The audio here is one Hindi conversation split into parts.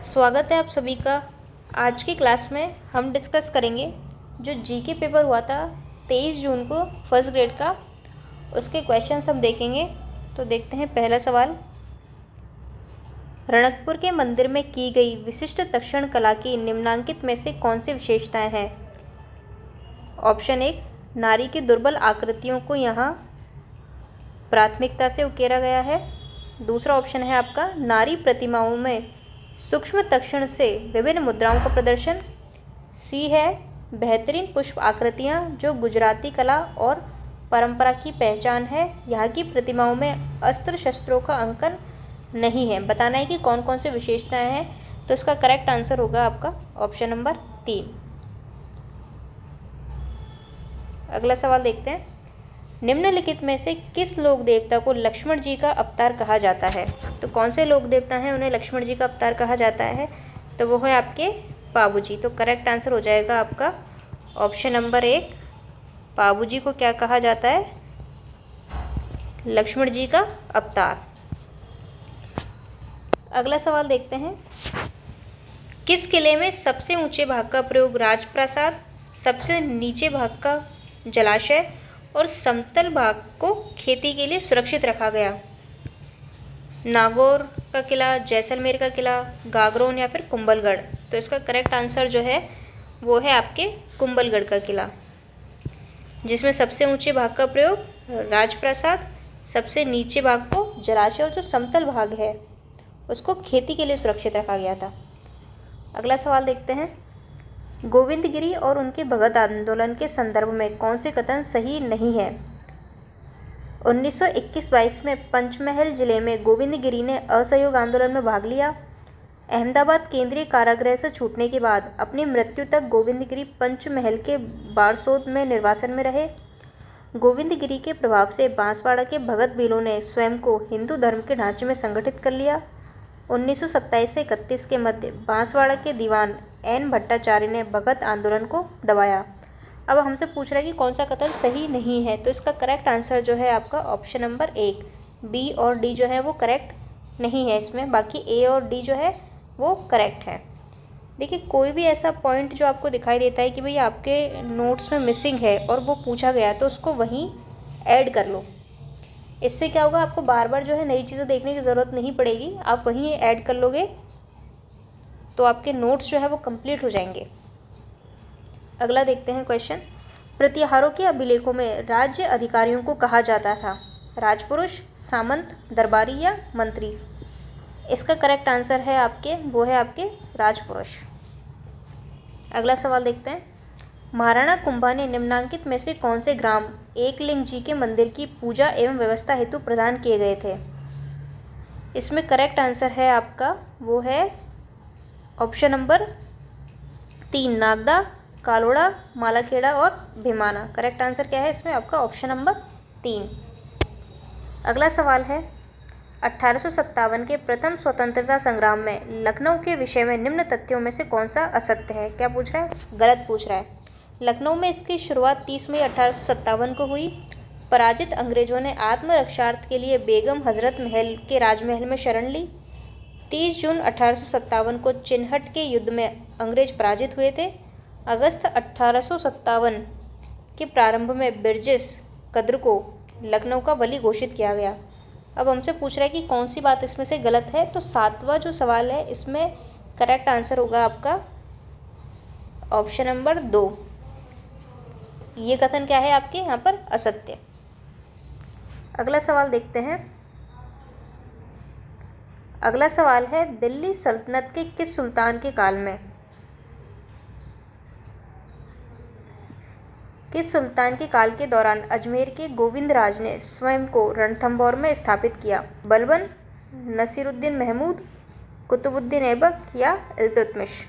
स्वागत है आप सभी का। आज की क्लास में हम डिस्कस करेंगे जो जीके पेपर हुआ था 23 जून को फर्स्ट ग्रेड का, उसके क्वेश्चंस हम देखेंगे। तो देखते हैं पहला सवाल। रणकपुर के मंदिर में की गई विशिष्ट दक्षिण कला की निम्नांकित में से कौन सी विशेषताएं हैं? ऑप्शन 1, नारी की दुर्बल आकृतियों को यहाँ प्राथमिकता से उकेरा गया है। दूसरा ऑप्शन है आपका नारी प्रतिमाओं में सूक्ष्म तक्षण से विभिन्न मुद्राओं का प्रदर्शन। सी है बेहतरीन पुष्प आकृतियाँ जो गुजराती कला और परंपरा की पहचान है। यहाँ की प्रतिमाओं में अस्त्र शस्त्रों का अंकन नहीं है। बताना है कि कौन कौन सी विशेषताएं हैं। तो इसका करेक्ट आंसर होगा आपका ऑप्शन नंबर 3। अगला सवाल देखते हैं। निम्नलिखित में से किस लोक देवता को लक्ष्मण जी का अवतार कहा जाता है? तो कौन से लोक देवता हैं उन्हें लक्ष्मण जी का अवतार कहा जाता है? तो वो है आपके पाबूजी। तो करेक्ट आंसर हो जाएगा आपका ऑप्शन नंबर 1। पाबूजी को क्या कहा जाता है? लक्ष्मण जी का अवतार। अगला सवाल देखते हैं। किस किले में सबसे ऊंचे भाग का प्रयोग राजप्रासाद, सबसे नीचे भाग का जलाशय और समतल भाग को खेती के लिए सुरक्षित रखा गया? नागौर का किला, जैसलमेर का किला, गागरोन या फिर कुंभलगढ़? तो इसका करेक्ट आंसर जो है वो है आपके कुंभलगढ़ का किला, जिसमें सबसे ऊंचे भाग का प्रयोग राजप्रासाद, सबसे नीचे भाग को जलाशय और जो समतल भाग है उसको खेती के लिए सुरक्षित रखा गया था। अगला सवाल देखते हैं। गोविंदगिरी और उनके भगत आंदोलन के संदर्भ में कौन से कथन सही नहीं है? 1921-22 में पंचमहल जिले में गोविंदगिरी ने असहयोग आंदोलन में भाग लिया। अहमदाबाद केंद्रीय कारागृह से छूटने के बाद अपनी मृत्यु तक गोविंदगिरी पंचमहल के बारसोद में निर्वासन में रहे। गोविंदगिरी के प्रभाव से बांसवाड़ा के भगत भीलों ने स्वयं को हिंदू धर्म के ढांचे में संगठित कर लिया। 1927 से 31 के मध्य बांसवाड़ा के दीवान एन भट्टाचार्य ने भगत आंदोलन को दबाया। अब हमसे पूछ रहा है कि कौन सा कथन सही नहीं है। तो इसका करेक्ट आंसर जो है आपका ऑप्शन नंबर 1, बी और डी जो है वो करेक्ट नहीं है इसमें। बाकी ए और डी जो है वो करेक्ट है। देखिए, कोई भी ऐसा पॉइंट जो आपको दिखाई देता है कि भाई आपके नोट्स में मिसिंग है और वो पूछा गया तो उसको वहीं ऐड कर लो। इससे क्या होगा, आपको बार बार जो है नई चीज़ें देखने की ज़रूरत नहीं पड़ेगी। आप वहीं ऐड कर लोगे तो आपके नोट्स जो है वो कंप्लीट हो जाएंगे। अगला देखते हैं क्वेश्चन। प्रतिहारों के अभिलेखों में राज्य अधिकारियों को कहा जाता था राजपुरुष, सामंत, दरबारी या मंत्री? इसका करेक्ट आंसर है वो है आपके राजपुरुष। अगला सवाल देखते हैं। महाराणा कुंभा ने निम्नांकित में से कौन से ग्राम एकलिंग जी के मंदिर की पूजा एवं व्यवस्था हेतु प्रदान किए गए थे? इसमें करेक्ट आंसर है आपका वो है ऑप्शन नंबर 3, नागदा, कालोड़ा, मालाखेड़ा और भीमाना। करेक्ट आंसर क्या है इसमें आपका ऑप्शन नंबर 3। अगला सवाल है। 1857 के प्रथम स्वतंत्रता संग्राम में लखनऊ के विषय में निम्न तथ्यों में से कौन सा असत्य है? क्या पूछ रहा है? गलत पूछ रहा है। लखनऊ में इसकी शुरुआत 30 मई 1857 को हुई। पराजित अंग्रेजों ने आत्मरक्षार्थ के लिए बेगम हजरत महल के राजमहल में शरण ली। 30 जून 1857 को चिनहट के युद्ध में अंग्रेज पराजित हुए थे। अगस्त 1857 के प्रारंभ में बिरजिस कद्र को लखनऊ का वली घोषित किया गया। अब हमसे पूछ रहा है कि कौन सी बात इसमें से गलत है। तो 7वां जो सवाल है इसमें करेक्ट आंसर होगा आपका ऑप्शन नंबर 2। ये कथन क्या है आपके यहाँ पर? असत्य। अगला सवाल देखते हैं। अगला सवाल है। दिल्ली सल्तनत के किस सुल्तान के काल में किस सुल्तान के काल के दौरान अजमेर के गोविंदराज ने स्वयं को रणथंभौर में स्थापित किया? बलबन, नसीरुद्दीन महमूद, कुतुबुद्दीन ऐबक या इल्तुतमिश?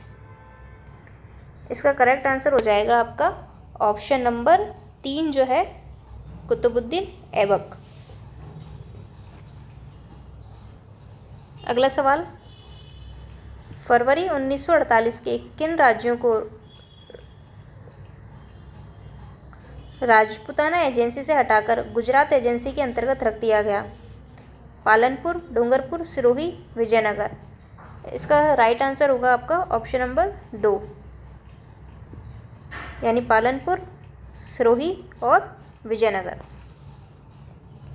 इसका करेक्ट आंसर हो जाएगा आपका ऑप्शन नंबर 3 जो है कुतुबुद्दीन ऐबक। अगला सवाल। फरवरी 1948 के किन राज्यों को राजपूताना एजेंसी से हटाकर गुजरात एजेंसी के अंतर्गत रख दिया गया? पालनपुर, डूंगरपुर, सिरोही, विजयनगर? इसका राइट आंसर होगा आपका ऑप्शन नंबर 2, यानी पालनपुर, सिरोही और विजयनगर।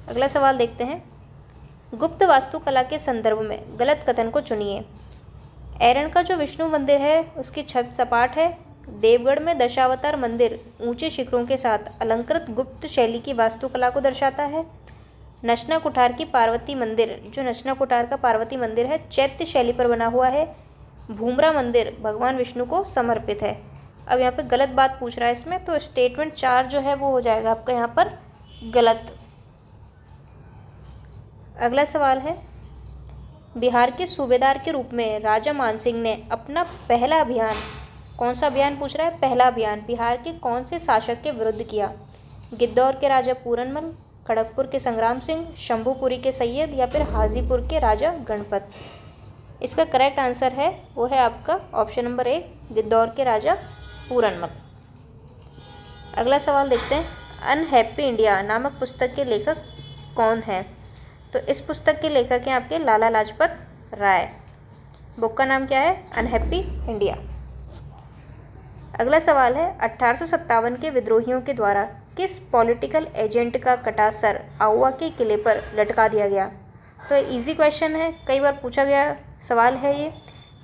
अगला सवाल देखते हैं। गुप्त वास्तुकला के संदर्भ में गलत कथन को चुनिए। ऐरन का जो विष्णु मंदिर है उसकी छत सपाट है। देवगढ़ में दशावतार मंदिर ऊंचे शिखरों के साथ अलंकृत गुप्त शैली की वास्तुकला को दर्शाता है। नचना कुठार की पार्वती मंदिर, जो नचना कुठार का पार्वती मंदिर है, चैत्य शैली पर बना हुआ है। भूमरा मंदिर भगवान विष्णु को समर्पित है। अब यहाँ पे गलत बात पूछ रहा है इसमें, तो स्टेटमेंट 4 जो है वो हो जाएगा आपका यहाँ पर गलत। अगला सवाल है, बिहार के सूबेदार के रूप में राजा मानसिंह ने अपना पहला अभियान, कौन सा अभियान पूछ रहा है, पहला अभियान बिहार के कौन से शासक के विरुद्ध किया? गिद्धौर के राजा पूरनमल, खड़गपुर के संग्राम सिंह, शंभूपुरी के सैयद या फिर हाजीपुर के राजा गणपत? इसका करेक्ट आंसर है वो है आपका ऑप्शन नंबर 1, गिद्धौर के राजा पूरनमल। अगला सवाल देखते हैं। अनहैप्पी इंडिया नामक पुस्तक के लेखक कौन हैं? तो इस पुस्तक के लेखक हैं आपके लाला लाजपत राय। बुक का नाम क्या है? Unhappy India. अगला सवाल है, 1857 के विद्रोहियों के द्वारा किस पॉलिटिकल एजेंट का कटा सर आउवा के किले पर लटका दिया गया? तो इजी क्वेश्चन है, कई बार पूछा गया सवाल है ये।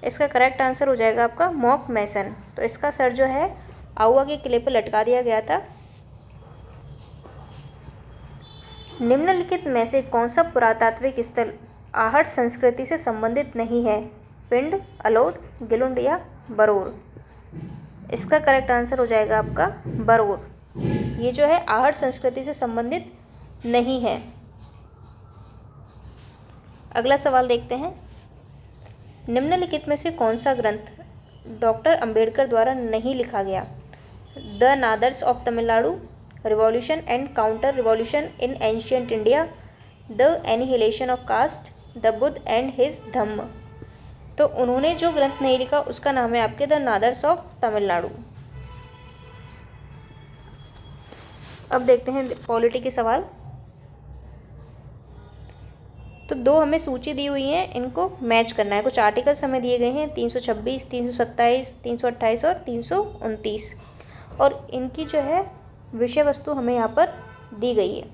इसका करेक्ट आंसर हो जाएगा आपका मॉक मैसन। तो इसका सर जो है आउवा के किले पर लटका दिया गया था। निम्नलिखित में से कौन सा पुरातात्विक स्थल आहट संस्कृति से संबंधित नहीं है? पिंड, अलौद, गिलुंड या बरौर? इसका करेक्ट आंसर हो जाएगा आपका बरौर। ये जो है आहट संस्कृति से संबंधित नहीं है। अगला सवाल देखते हैं। निम्नलिखित में से कौन सा ग्रंथ डॉक्टर अंबेडकर द्वारा नहीं लिखा गया? The Nadars of Tamil Nadu, revolution and counter revolution in ancient India, the annihilation of caste, the Buddha and his Dhamma? तो उन्होंने जो ग्रंथ नहीं लिखा उसका नाम है आपके द नादर्स ऑफ तमिलनाडु। अब देखते हैं पॉलिटी के सवाल। तो 2 हमें सूची दी हुई है, इनको मैच करना है। कुछ आर्टिकल्स हमें दिए गए हैं 326, 327, 328 और 329, और इनकी जो है विषय वस्तु हमें यहाँ पर दी गई है।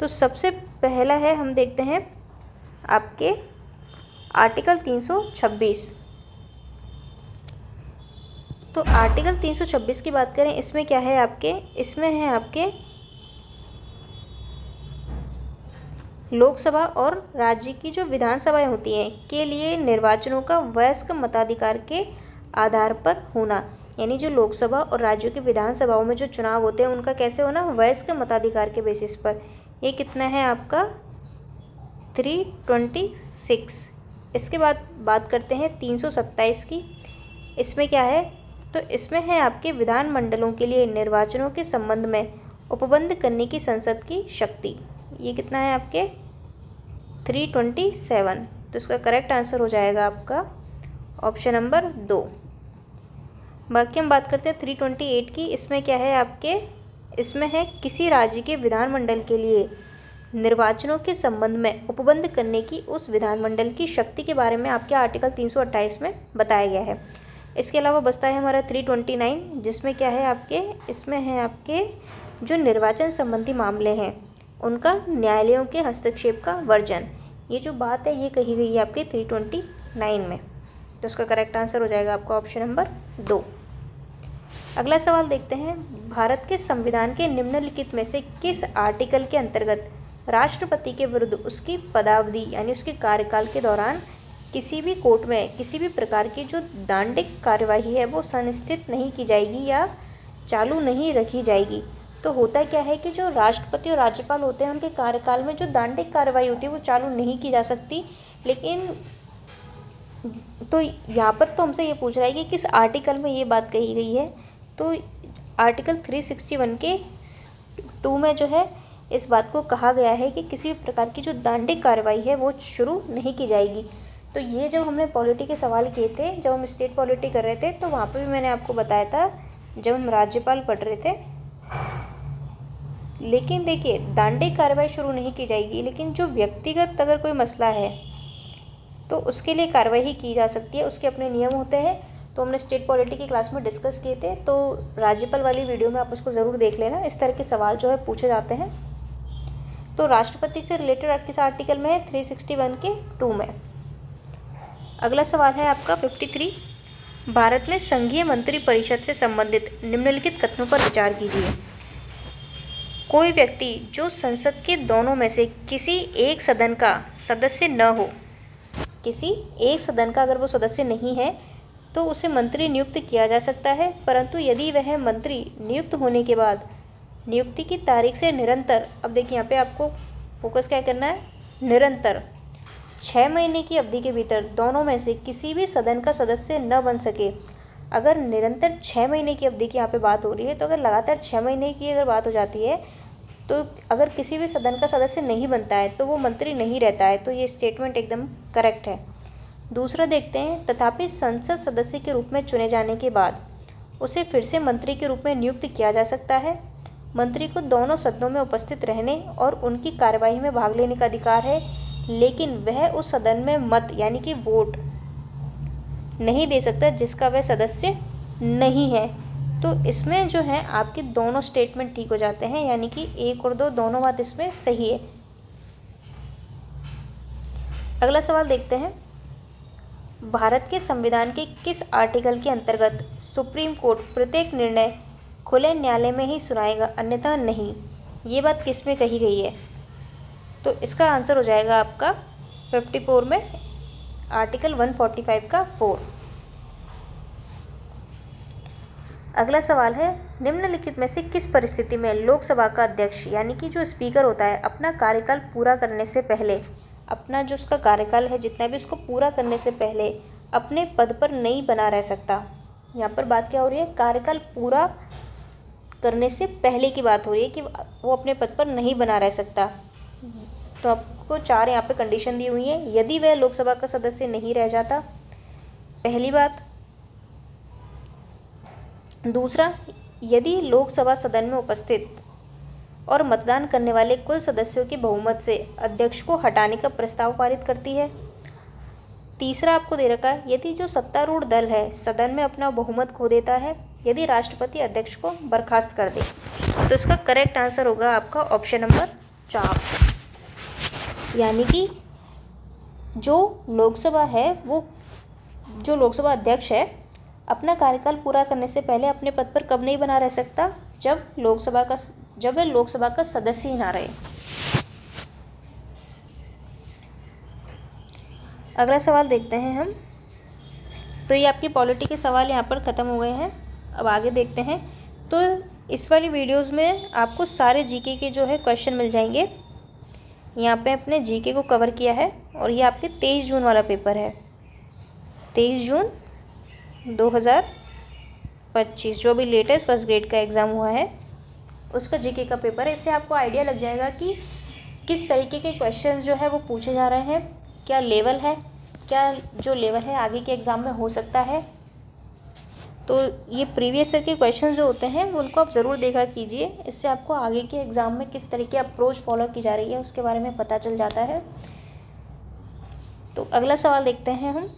तो सबसे पहला है, हम देखते हैं आपके आर्टिकल 326। तो आर्टिकल 326 की बात करें, इसमें क्या है आपके, इसमें है आपके लोकसभा और राज्य की जो विधानसभाएं होती हैं के लिए निर्वाचनों का वयस्क मताधिकार के आधार पर होना। यानी जो लोकसभा और राज्यों की विधानसभाओं में जो चुनाव होते हैं उनका कैसे होना? वयस्क मताधिकार के बेसिस पर। ये कितना है आपका 326। इसके बाद बात करते हैं 327 की। इसमें क्या है? तो इसमें है आपके विधानमंडलों के लिए निर्वाचनों के संबंध में उपबंध करने की संसद की शक्ति। ये कितना है आपके 327। तो इसका करेक्ट आंसर हो जाएगा आपका ऑप्शन नंबर 2। बाकी हम बात करते हैं 328 की। इसमें क्या है आपके, इसमें है किसी राज्य के विधानमंडल के लिए निर्वाचनों के संबंध में उपबंध करने की उस विधानमंडल की शक्ति के बारे में आपके आर्टिकल 328 में बताया गया है। इसके अलावा बचता है हमारा 329, जिसमें क्या है आपके, इसमें है आपके जो निर्वाचन संबंधी मामले हैं उनका न्यायालयों के हस्तक्षेप का वर्जन। ये जो बात है ये कही गई है आपके 329 में। तो इसका करेक्ट आंसर हो जाएगा आपका ऑप्शन नंबर 2। अगला सवाल देखते हैं। भारत के संविधान के निम्नलिखित में से किस आर्टिकल के अंतर्गत राष्ट्रपति के विरुद्ध उसकी पदावधि यानी उसके कार्यकाल के दौरान किसी भी कोर्ट में किसी भी प्रकार की जो दांडिक कार्यवाही है वो संस्थित नहीं की जाएगी या चालू नहीं रखी जाएगी? तो होता क्या है कि जो राष्ट्रपति और राज्यपाल होते हैं उनके कार्यकाल में जो दांडिक कार्रवाई होती है वो चालू नहीं की जा सकती। लेकिन तो यहाँ पर तो हमसे ये पूछ रहा है कि किस आर्टिकल में ये बात कही गई है। तो आर्टिकल 361 के 2 में जो है इस बात को कहा गया है कि किसी भी प्रकार की जो दांडिक कार्रवाई है वो शुरू नहीं की जाएगी। तो ये जब हमने पॉलिटी के सवाल किए थे, जब हम स्टेट पॉलिटी कर रहे थे, तो वहाँ पर भी मैंने आपको बताया था जब हम राज्यपाल पढ़ रहे थे। लेकिन देखिए दांडिक कार्रवाई शुरू नहीं की जाएगी, लेकिन जो व्यक्तिगत अगर कोई मसला है तो उसके लिए कार्रवाई की जा सकती है, उसके अपने नियम होते हैं। तो हमने स्टेट पॉलिटी की क्लास में डिस्कस किए थे, तो राज्यपाल वाली वीडियो में आप उसको ज़रूर देख लेना। इस तरह के सवाल जो है पूछे जाते हैं। तो राष्ट्रपति से रिलेटेड किस आर्टिकल में है? 361 के 2 में। अगला सवाल है आपका 53। भारत में संघीय मंत्री परिषद से संबंधित निम्नलिखित कथनों पर विचार कीजिए। कोई व्यक्ति जो संसद के दोनों में से किसी एक सदन का सदस्य न हो, किसी एक सदन का अगर वो सदस्य नहीं है तो उसे मंत्री नियुक्त किया जा सकता है, परंतु यदि वह मंत्री नियुक्त होने के बाद नियुक्ति की तारीख से निरंतर, अब देखिए यहाँ पे आपको फोकस क्या करना है, निरंतर 6 महीने की अवधि के भीतर दोनों में से किसी भी सदन का सदस्य न बन सके। अगर निरंतर 6 महीने की अवधि की यहाँ पे बात हो रही है, तो अगर लगातार 6 महीने की अगर बात हो जाती है, तो अगर किसी भी सदन का सदस्य नहीं बनता है तो वो मंत्री नहीं रहता है। तो ये स्टेटमेंट एकदम करेक्ट है। दूसरा देखते हैं, तथापि संसद सदस्य के रूप में चुने जाने के बाद उसे फिर से मंत्री के रूप में नियुक्त किया जा सकता है। मंत्री को दोनों सदनों में उपस्थित रहने और उनकी कार्यवाही में भाग लेने का अधिकार है, लेकिन वह उस सदन में मत यानी कि वोट नहीं दे सकता जिसका वह सदस्य नहीं है। तो इसमें जो है आपके दोनों स्टेटमेंट ठीक हो जाते हैं, यानी कि 1 और 2 दोनों बात इसमें सही है। अगला सवाल देखते हैं, भारत के संविधान के किस आर्टिकल के अंतर्गत सुप्रीम कोर्ट प्रत्येक निर्णय खुले न्यायालय में ही सुनाएगा, अन्यथा नहीं? ये बात किस में कही गई है? तो इसका आंसर हो जाएगा आपका 54 में, आर्टिकल 145 का 4। अगला सवाल है, निम्नलिखित में से किस परिस्थिति में लोकसभा का अध्यक्ष यानी कि जो स्पीकर होता है अपना कार्यकाल पूरा करने से पहले, अपना जो उसका कार्यकाल है जितना भी उसको पूरा करने से पहले अपने पद पर नहीं बना रह सकता? यहाँ पर बात क्या हो रही है, कार्यकाल पूरा करने से पहले की बात हो रही है कि वो अपने पद पर नहीं बना रह सकता। तो आपको 4 यहाँ पे कंडीशन दी हुई है। यदि वह लोकसभा का सदस्य नहीं रह जाता, पहली बात। दूसरा, यदि लोकसभा सदन में उपस्थित और मतदान करने वाले कुल सदस्यों की बहुमत से अध्यक्ष को हटाने का प्रस्ताव पारित करती है। तीसरा आपको दे रखा है, यदि जो सत्तारूढ़ दल है सदन में अपना बहुमत खो देता है, यदि राष्ट्रपति अध्यक्ष को बर्खास्त कर दे। तो इसका करेक्ट आंसर होगा आपका ऑप्शन नंबर 4, यानी कि जो लोकसभा है वो, जो लोकसभा अध्यक्ष है अपना कार्यकाल पूरा करने से पहले अपने पद पर कब नहीं बना रह सकता? जब वह लोकसभा का सदस्य ही ना रहे। अगला सवाल देखते हैं हम। तो ये आपकी पॉलिटी के सवाल यहाँ पर ख़त्म हो गए हैं। अब आगे देखते हैं। तो इस वाली वीडियोस में आपको सारे जीके के जो है क्वेश्चन मिल जाएंगे। यहाँ पे अपने जीके को कवर किया है और ये आपके 23 जून वाला पेपर है, 23 जून 2025, जो भी लेटेस्ट फर्स्ट ग्रेड का एग्ज़ाम हुआ है उसका जीके का पेपर है। इससे आपको आइडिया लग जाएगा कि किस तरीके के क्वेश्चंस जो है वो पूछे जा रहे हैं, क्या लेवल है, क्या जो लेवल है आगे के एग्ज़ाम में हो सकता है। तो ये प्रीवियस ईयर के क्वेश्चंस जो होते हैं उनको आप ज़रूर देखा कीजिए, इससे आपको आगे के एग्ज़ाम में किस तरीके अप्रोच फॉलो की जा रही है उसके बारे में पता चल जाता है। तो अगला सवाल देखते हैं हम।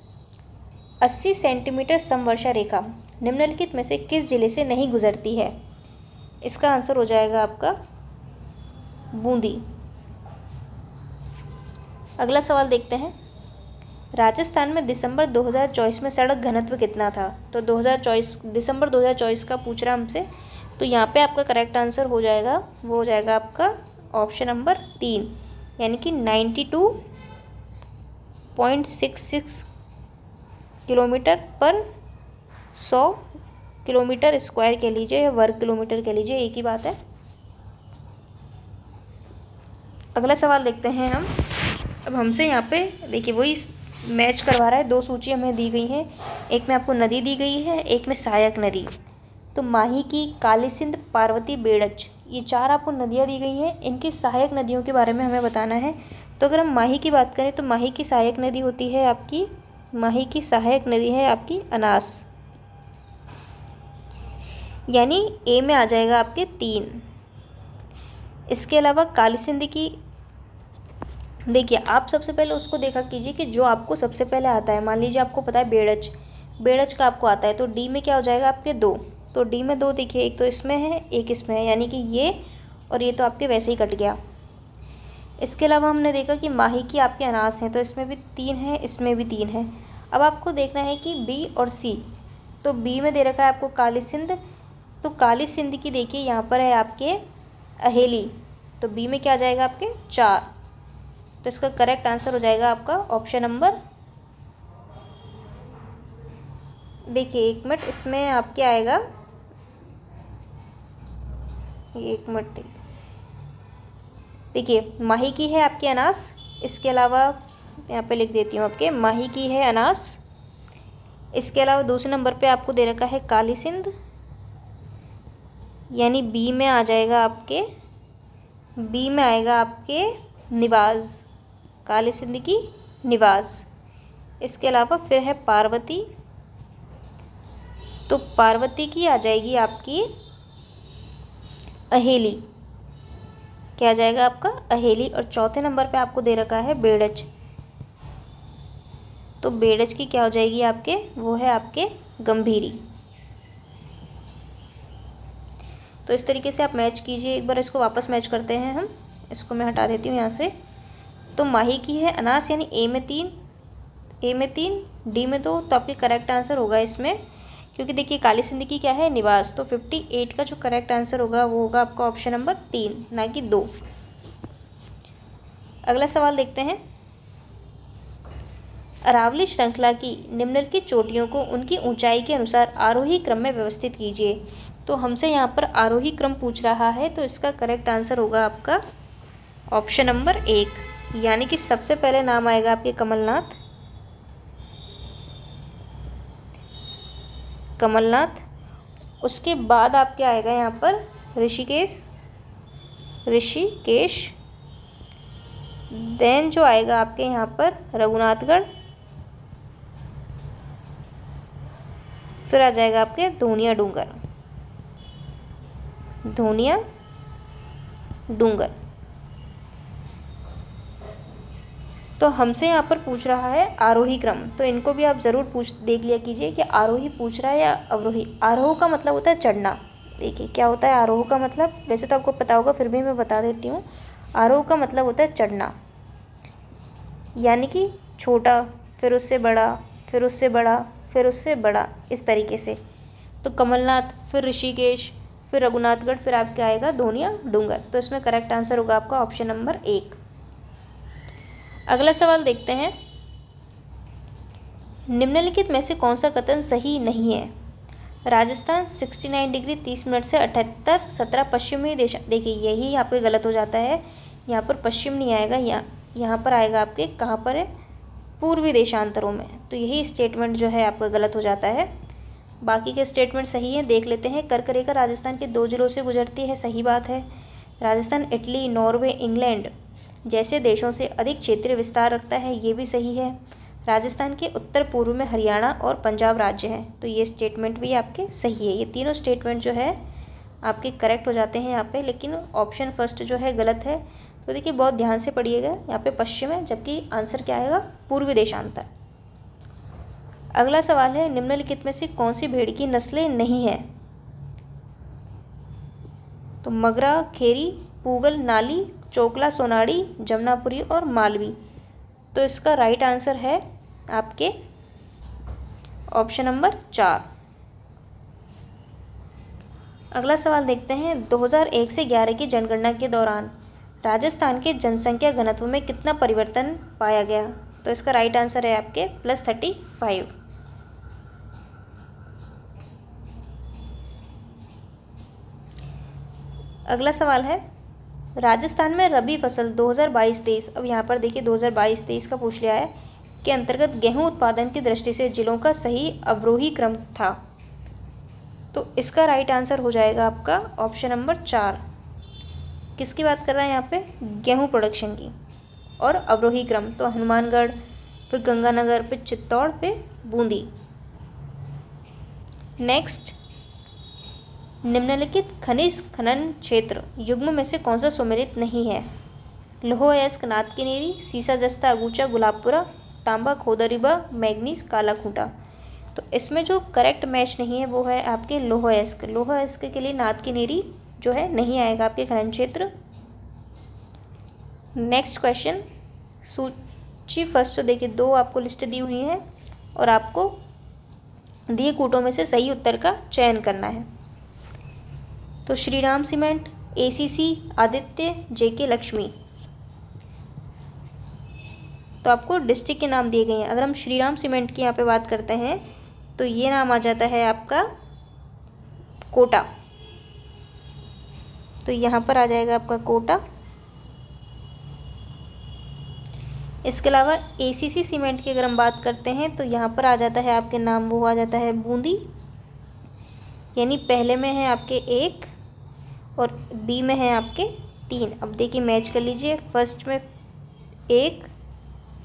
80 सेंटीमीटर समवर्षा रेखा निम्नलिखित में से किस जिले से नहीं गुजरती है? इसका आंसर हो जाएगा आपका बूंदी। अगला सवाल देखते हैं। राजस्थान में दिसंबर 2024 में सड़क घनत्व कितना था? तो दिसंबर 2024 का पूछ रहा हमसे। तो यहाँ पे आपका करेक्ट आंसर हो जाएगा, वो हो जाएगा आपका ऑप्शन नंबर 3, यानी कि 92.66 किलोमीटर पर 100 किलोमीटर स्क्वायर के लीजिए या वर्ग किलोमीटर के लीजिए, एक ही बात है। अगला सवाल देखते हैं हम। अब हमसे यहाँ पे देखिए वही मैच करवा रहा है, 2 सूची हमें दी गई हैं, एक में आपको नदी दी गई है, एक में सहायक नदी। तो माही की, काली सिंध, पार्वती, बेड़च, ये 4 आपको नदियाँ दी गई हैं। इनकी सहायक नदियों के बारे में हमें बताना है। तो अगर हम माही की बात करें तो माही की सहायक नदी होती है आपकी, माही की सहायक नदी है आपकी अनास, यानी ए में आ जाएगा आपके 3। इसके अलावा काली सिंध की देखिए, आप सबसे पहले उसको देखा कीजिए कि जो आपको सबसे पहले आता है। मान लीजिए आपको पता है बेड़च, बेड़च का आपको आता है, तो डी में क्या हो जाएगा आपके 2। तो डी में 2 देखिए, एक तो इसमें है, एक इसमें है, यानी कि ये और ये तो आपके वैसे ही कट गया। इसके अलावा हमने देखा कि माही की आपके अनास हैं, तो इसमें भी 3 है, इसमें भी 3 है। अब आपको देखना है कि बी और सी। तो बी में दे रखा है आपको काली सिंध, तो काली सिंध की देखिए यहाँ पर है आपके अहेली, तो बी में क्या आ जाएगा आपके 4। तो इसका करेक्ट आंसर हो जाएगा आपका ऑप्शन नंबर, देखिए 1 मिनट, इसमें आपके आएगा, ये 1 मिनट, देखिए माही की है आपकी अनास, इसके अलावा यहाँ पे लिख देती हूँ आपके माही की है अनास। इसके अलावा दूसरे नंबर पे आपको दे रखा है काली सिंध, यानी बी में आ जाएगा आपके, बी में आएगा आपके निवाज़, काली सिंध की निवाज़। इसके अलावा फिर है पार्वती, तो पार्वती की आ जाएगी आपकी अहेली, क्या आ जाएगा आपका अहेली। और चौथे नंबर पे आपको दे रखा है बेड़च, तो बेड़च की क्या हो जाएगी आपके, वो है आपके गंभीरी। तो इस तरीके से आप मैच कीजिए। एक बार इसको वापस मैच करते हैं हम, इसको मैं हटा देती हूँ यहाँ से। तो माही की है अनास, यानी ए में 3, ए में 3, डी में 2, तो आपके करेक्ट आंसर होगा इसमें, क्योंकि देखिए काली सिंध की क्या है निवास, तो 58 का जो करेक्ट आंसर होगा वो होगा आपका ऑप्शन नंबर 3, ना कि 2। अगला सवाल देखते हैं। अरावली श्रृंखला की निम्नलिखित चोटियों को उनकी ऊंचाई के अनुसार आरोही क्रम में व्यवस्थित कीजिए। तो हमसे यहाँ पर आरोही क्रम पूछ रहा है, तो इसका करेक्ट आंसर होगा आपका ऑप्शन नंबर 1, यानी कि सबसे पहले नाम आएगा आपके कमलनाथ, कमलनाथ। उसके बाद आपके आएगा यहाँ पर ऋषिकेश, ऋषिकेश। देन जो आएगा आपके यहाँ पर रघुनाथगढ़, फिर आ जाएगा आपके धोनिया डूंगर, धोनिया डूंगर। तो हमसे यहाँ पर पूछ रहा है आरोही क्रम, तो इनको भी आप ज़रूर देख लिया कीजिए कि आरोही पूछ रहा है या अवरोही। आरोह का मतलब होता है चढ़ना। देखिए क्या होता है आरोह का मतलब, वैसे तो आपको पता होगा, फिर भी मैं बता देती हूँ। आरोह का मतलब होता है चढ़ना, यानी कि छोटा, फिर उससे बड़ा, फिर उससे बड़ा, फिर उससे बड़ा, इस तरीके से। तो कमलनाथ, फिर ऋषिकेश, फिर रघुनाथगढ़, फिर आपके आएगा धोनिया डूंगर। तो इसमें करेक्ट आंसर होगा आपका ऑप्शन नंबर 1। अगला सवाल देखते हैं। निम्नलिखित में से कौन सा कथन सही नहीं है? राजस्थान 69 डिग्री 30 मिनट से 78 17 पश्चिमी देश, देखिए यही यहाँ पे गलत हो जाता है, यहाँ पर पश्चिम नहीं आएगा, यहाँ पर आएगा आपके कहाँ पर है, पूर्वी देशांतरों में। तो यही स्टेटमेंट जो है आपका गलत हो जाता है, बाकी के स्टेटमेंट सही है। देख लेते हैं। कर्क रेखा राजस्थान के 2 जिलों से गुजरती है, सही बात है। राजस्थान इटली, नॉर्वे, इंग्लैंड जैसे देशों से अधिक क्षेत्रीय विस्तार रखता है, ये भी सही है। राजस्थान के उत्तर पूर्व में हरियाणा और पंजाब राज्य हैं, तो ये स्टेटमेंट भी आपके सही है। ये तीनों स्टेटमेंट जो है आपके करेक्ट हो जाते हैं यहाँ पे, लेकिन ऑप्शन फर्स्ट जो है गलत है। तो देखिए बहुत ध्यान से पढ़िएगा, यहाँ पे पश्चिम है, जबकि आंसर क्या आएगा, पूर्वी देशांतर। अगला सवाल है, निम्नलिखित में से कौन सी भेड़ की नस्लें नहीं है? तो मगरा, खेरी, पूगल, नाली, चोकला, सोनाड़ी, जमनापुरी और मालवी। तो इसका राइट आंसर है आपके ऑप्शन नंबर 4। अगला सवाल देखते हैं। 2001 से 11 की जनगणना के दौरान राजस्थान के जनसंख्या घनत्व में कितना परिवर्तन पाया गया? तो इसका राइट आंसर है आपके +35। अगला सवाल है, राजस्थान में रबी फसल 2022-23, अब यहाँ पर देखिए 2022-23 का पूछ लिया है, के अंतर्गत गेहूं उत्पादन की दृष्टि से जिलों का सही अवरोही क्रम था। तो इसका राइट आंसर हो जाएगा आपका ऑप्शन नंबर 4। किसकी बात कर रहा है यहाँ पे? गेहूं प्रोडक्शन की। और अवरोही क्रम तो हनुमानगढ़, फिर गंगानगर, फिर चित्तौड़, फिर बूंदी। नेक्स्ट, निम्नलिखित खनिज खनन क्षेत्र युग्म में से कौन सा सुमेलित नहीं है? लोह अयस्क नाथ किनेरी, सीसा जस्ता अगूचा गुलाबपुरा, तांबा खोदरीबा, मैग्नीज काला खूंटा। तो इसमें जो करेक्ट मैच नहीं है वो है आपके लोह अयस्क। लोह अयस्क के लिए नाथ किनेरी जो है नहीं आएगा आपके खनन क्षेत्र। नेक्स्ट क्वेश्चन, सूची फर्स्ट। तो देखिए 2 आपको लिस्ट दी हुई है और आपको दिए कूटों में से सही उत्तर का चयन करना है। तो श्रीराम सीमेंट, एसीसी, आदित्य, जेके लक्ष्मी। तो आपको डिस्ट्रिक्ट के नाम दिए गए हैं। अगर हम श्रीराम सीमेंट की यहाँ पे बात करते हैं तो ये नाम आ जाता है आपका कोटा। तो यहाँ पर आ जाएगा आपका कोटा। इसके अलावा एसीसी सीमेंट की अगर हम बात करते हैं तो यहाँ पर आ जाता है आपके नाम, वो आ जाता है बूंदी। यानी पहले में है आपके 1 और बी में है आपके 3। अब देखिए मैच कर लीजिए, फर्स्ट में 1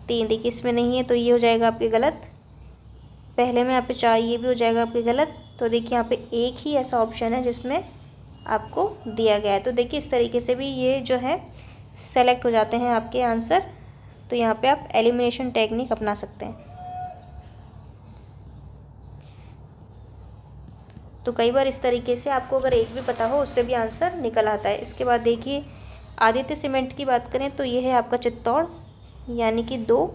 3, देखिए इसमें नहीं है तो ये हो जाएगा आपके गलत। पहले में यहाँ पे 4, ये भी हो जाएगा आपके गलत। तो देखिए यहाँ पे एक ही ऐसा ऑप्शन है जिसमें आपको दिया गया है। तो देखिए इस तरीके से भी ये जो है सेलेक्ट हो जाते हैं आपके आंसर। तो यहाँ पे आप एलिमिनेशन टेक्निक अपना सकते हैं। तो कई बार इस तरीके से आपको अगर एक भी पता हो उससे भी आंसर निकल आता है। इसके बाद देखिए आदित्य सीमेंट की बात करें तो ये है आपका चित्तौड़, यानी कि 2।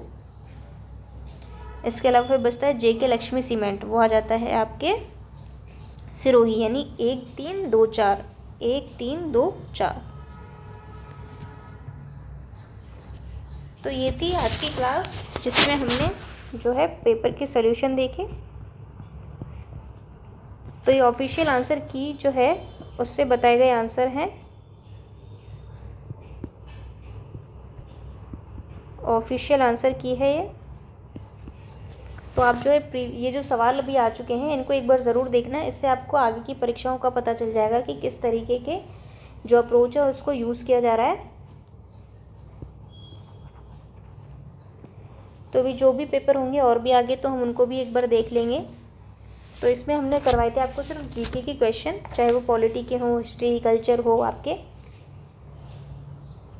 इसके अलावा फिर बचता है जेके लक्ष्मी सीमेंट, वो आ जाता है आपके सिरोही, यानी 1 3 2 4, 1 3 2 4। तो ये थी आज की क्लास जिसमें हमने जो है पेपर के सॉल्यूशन देखे। तो ये ऑफिशियल आंसर की जो है उससे बताए गए आंसर हैं। ऑफिशियल आंसर की है ये। तो आप जो है ये जो सवाल अभी आ चुके हैं इनको एक बार ज़रूर देखना, इससे आपको आगे की परीक्षाओं का पता चल जाएगा कि किस तरीके के जो अप्रोच है उसको यूज़ किया जा रहा है। तो भी जो भी पेपर होंगे और भी आगे तो हम उनको भी एक बार देख लेंगे। तो इसमें हमने करवाए थे आपको सिर्फ जीके के क्वेश्चन, चाहे वो पॉलिटी के हों, हिस्ट्री, कल्चर हो आपके।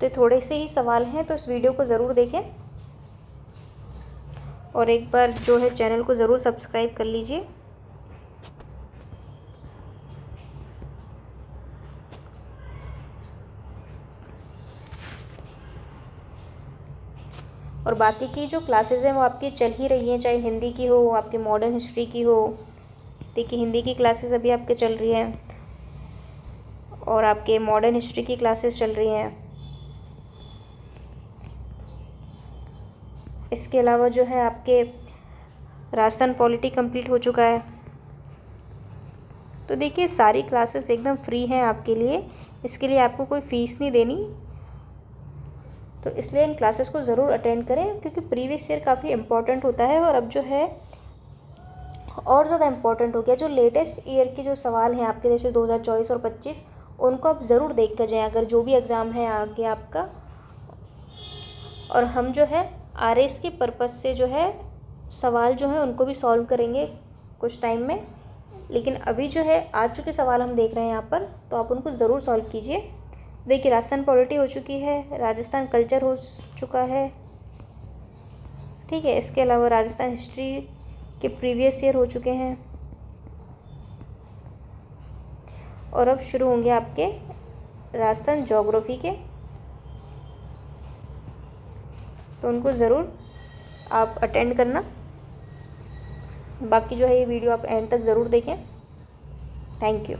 तो थोड़े से ही सवाल हैं, तो इस वीडियो को ज़रूर देखें और एक बार जो है चैनल को ज़रूर सब्सक्राइब कर लीजिए। और बाकी की जो क्लासेस हैं वो आपकी चल ही रही हैं, चाहे हिंदी की हो, आपकी मॉडर्न हिस्ट्री की हो। देखिए हिंदी की क्लासेस अभी आपके चल रही हैं और आपके मॉडर्न हिस्ट्री की क्लासेस चल रही हैं। इसके अलावा जो है आपके राजस्थान पॉलिटी कंप्लीट हो चुका है। तो देखिए सारी क्लासेस एकदम फ्री हैं आपके लिए, इसके लिए आपको कोई फ़ीस नहीं देनी। तो इसलिए इन क्लासेस को ज़रूर अटेंड करें, क्योंकि प्रीवियस ईयर काफ़ी इम्पोर्टेंट होता है और अब जो है और ज़्यादा इम्पोर्टेंट हो गया। जो लेटेस्ट ईयर के जो सवाल हैं आपके जैसे 2024 और 25, उनको आप ज़रूर देख कर जाएँ अगर जो भी एग्ज़ाम है आगे आपका। और हम जो है आरएस के पर्पज़ से जो है सवाल जो है उनको भी सॉल्व करेंगे कुछ टाइम में। लेकिन अभी जो है आज चुके सवाल हम देख रहे हैं यहाँ पर, तो आप उनको ज़रूर सॉल्व कीजिए। देखिए राजस्थान पॉलिटी हो चुकी है, राजस्थान कल्चर हो चुका है, ठीक है। इसके अलावा राजस्थान हिस्ट्री के प्रीवियस ईयर हो चुके हैं और अब शुरू होंगे आपके राजस्थान ज्योग्राफी के। तो उनको ज़रूर आप अटेंड करना। बाकी जो है ये वीडियो आप एंड तक ज़रूर देखें। Thank you.